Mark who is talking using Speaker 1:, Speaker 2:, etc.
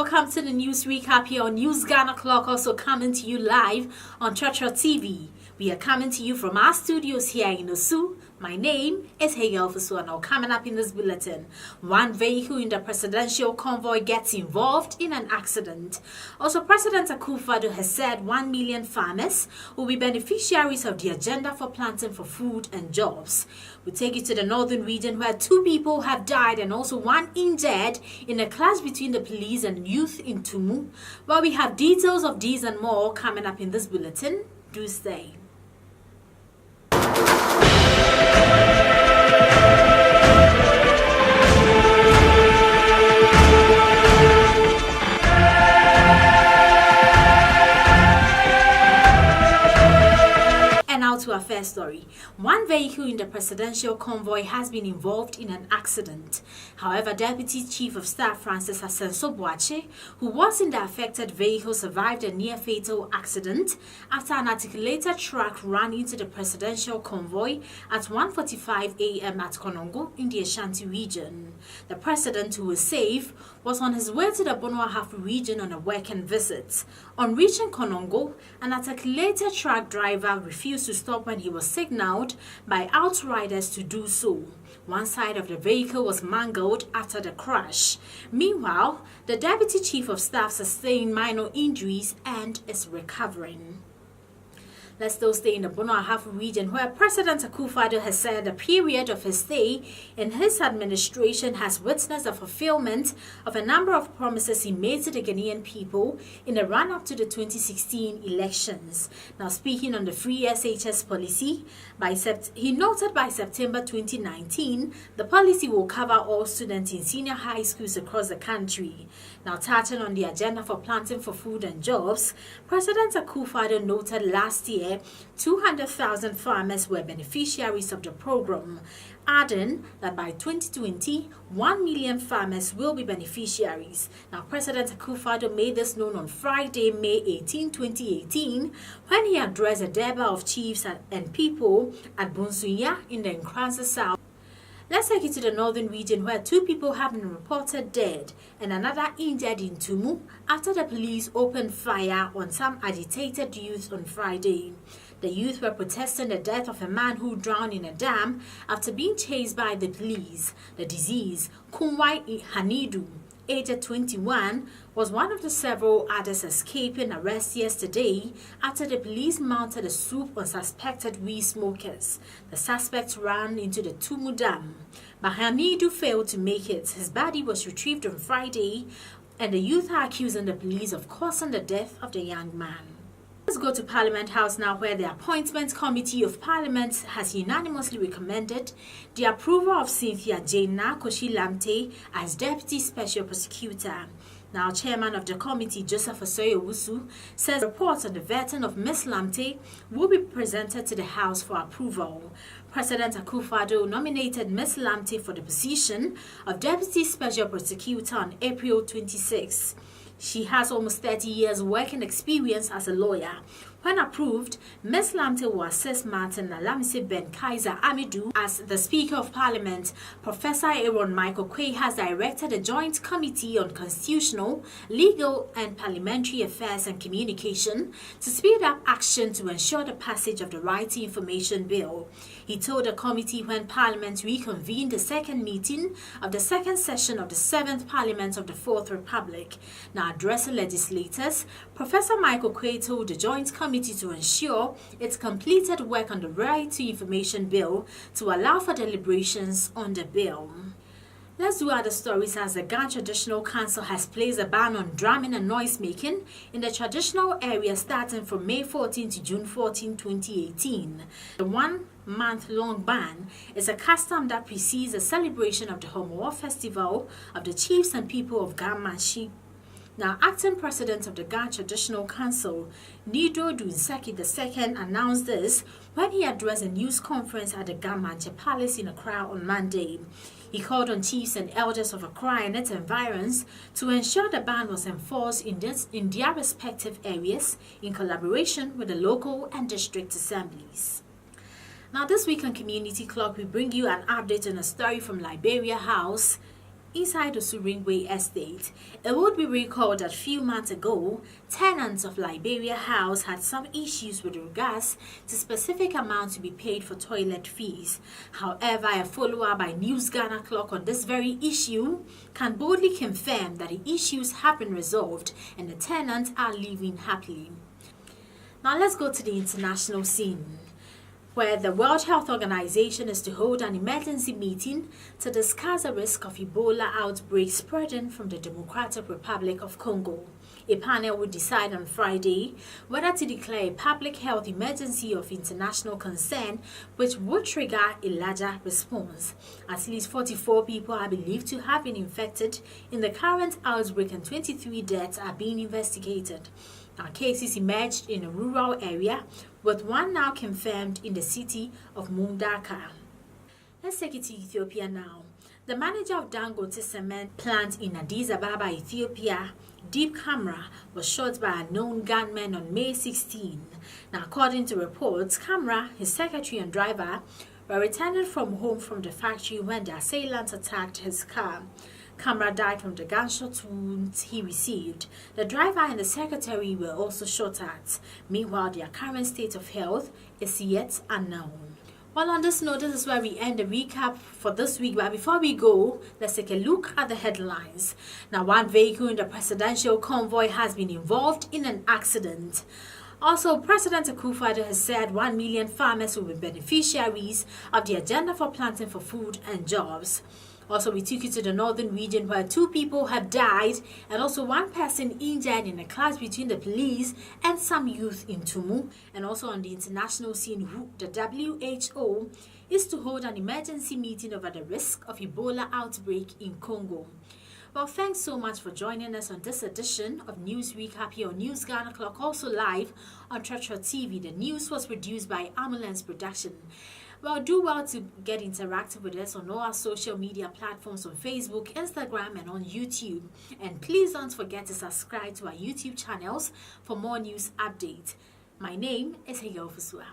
Speaker 1: welcome to the news recap here on News Ghana Clock, also coming to you live on TroTro TV. We are coming to you from our studios here in Osu. My name is Hegel Fusuano. Coming up in this bulletin, one vehicle in the presidential convoy gets involved in an accident. Also, President Akufo-Addo has said 1 million farmers will be beneficiaries of the agenda for planting for food and jobs. We take you to the northern region where 2 people have died and also 1 injured in a clash between the police and youth in Tumu. Well, we have details of these and more coming up in this bulletin. Do stay. To our first story. 1 vehicle in the presidential convoy has been involved in an accident. However, Deputy Chief of Staff Francis Asenso-Boakye, who was in the affected vehicle, survived a near-fatal accident after an articulated truck ran into the presidential convoy at 1:45 a.m. at Konongo in the Ashanti region. The president, who was safe, was on his way to the Bono-Ahafo region on a working visit. On reaching Konongo, an articulated truck driver refused to stop when he was signaled by outriders to do so. One side of the vehicle was mangled after the crash. Meanwhile, the Deputy Chief of Staff sustained minor injuries and is recovering. Let's still stay in the Bono-Ahafo region, where President Akufo-Addo has said the period of his stay in his administration has witnessed the fulfillment of a number of promises he made to the Ghanaian people in the run-up to the 2016 elections. Now, speaking on the free SHS policy, he noted by September 2019, the policy will cover all students in senior high schools across the country. Now, touching on the agenda for planting for food and jobs, President Akufo-Addo noted last year 200,000 farmers were beneficiaries of the program, adding that by 2020, 1 million farmers will be beneficiaries. Now, President Akufo-Addo made this known on Friday, May 18, 2018, when he addressed a Durbar of chiefs and people at Bunsuya in the Nkranza South. Let's take you to the northern region, where 2 people have been reported dead and another injured in Tumu after the police opened fire on some agitated youth on Friday. The youth were protesting the death of a man who drowned in a dam after being chased by the police. The deceased, Kumwai Hanidu, aged 21, was one of the several others escaping arrest yesterday after the police mounted a swoop on suspected weed smokers. The suspects ran into the Tumu Dam, but Hanidu failed to make it. His body was retrieved on Friday, and the youth are accusing the police of causing the death of the young man. Let's go to Parliament House now, where the Appointments Committee of Parliament has unanimously recommended the approval of Cynthia Jane Koshi-Lamte as Deputy Special Prosecutor. Now, Chairman of the committee, Joseph Osoyo-Wusu, says reports on the vetting of Ms. Lamte will be presented to the House for approval. President Akufo-Addo nominated Ms. Lamte for the position of Deputy Special Prosecutor on April 26. She has almost 30 years working experience as a lawyer. When approved, Ms. Lamte will assist Martin Alamise Ben Kaiser Amidu as the Speaker of Parliament. Professor Aaron Michael Quay has directed a joint committee on constitutional, legal and parliamentary affairs and communication to speed up action to ensure the passage of the Right to Information Bill. He told the committee when Parliament reconvened the second meeting of the second session of the 7th Parliament of the 4th Republic. Now, addressing legislators, Professor Michael Quay told the joint committee to ensure its completed work on the Right to Information Bill to allow for deliberations on the bill. Let's do other stories, as the Ghana Traditional Council has placed a ban on drumming and noise making in the traditional area starting from May 14 to June 14, 2018. The 1-month-long ban is a custom that precedes the celebration of the Homoa Festival of the Chiefs and People of Gamanshi. Now, acting president of the Ghana Traditional Council, Nido Dunseki II, announced this when he addressed a news conference at the Gamanche Palace in Accra on Monday. He called on chiefs and elders of Accra and its environs to ensure the ban was enforced in their respective areas in collaboration with the local and district assemblies. Now, this week on Community Clock, we bring you an update on a story from Liberia House inside the Suringwe estate. It would be recalled that a few months ago, tenants of Liberia House had some issues with regards to specific amounts to be paid for toilet fees. However, a follower by News Ghana Clock on this very issue can boldly confirm that the issues have been resolved and the tenants are living happily. Now let's go to the international scene, where the World Health Organization is to hold an emergency meeting to discuss the risk of Ebola outbreak spreading from the Democratic Republic of Congo. A panel will decide on Friday whether to declare a public health emergency of international concern, which would trigger a larger response. At least 44 people are believed to have been infected in the current outbreak and 23 deaths are being investigated. Now, cases emerged in a rural area, with one now confirmed in the city of Mundaka. Let's take it to Ethiopia now. The manager of Dangote cement plant in Addis Ababa, Ethiopia, Deep Camera, was shot by a known gunman on May 16. Now, according to reports, Camera, his secretary and driver were returning from home from the factory when the assailants attacked his car. Camera died from the gunshot wounds he received. The driver and the secretary were also shot at. Meanwhile, their current state of health is yet unknown. Well, on this note, this is where we end the recap for this week. But before we go, let's take a look at the headlines. Now, one vehicle in the presidential convoy has been involved in an accident. Also, President Akufo-Addo has said 1 million farmers will be beneficiaries of the agenda for planting for food and jobs. Also, we took you to the northern region where 2 people have died and also 1 person injured in a clash between the police and some youth in Tumu. And also on the international scene, the WHO is to hold an emergency meeting over the risk of Ebola outbreak in Congo. Well, thanks so much for joining us on this edition of News Recap here on News Ghana Clock, also live on TroTro TV. The news was produced by Amulens Production. Well, do well to get interactive with us on all our social media platforms on Facebook, Instagram, and on YouTube. And please don't forget to subscribe to our YouTube channels for more news updates. My name is Hegel Fusua.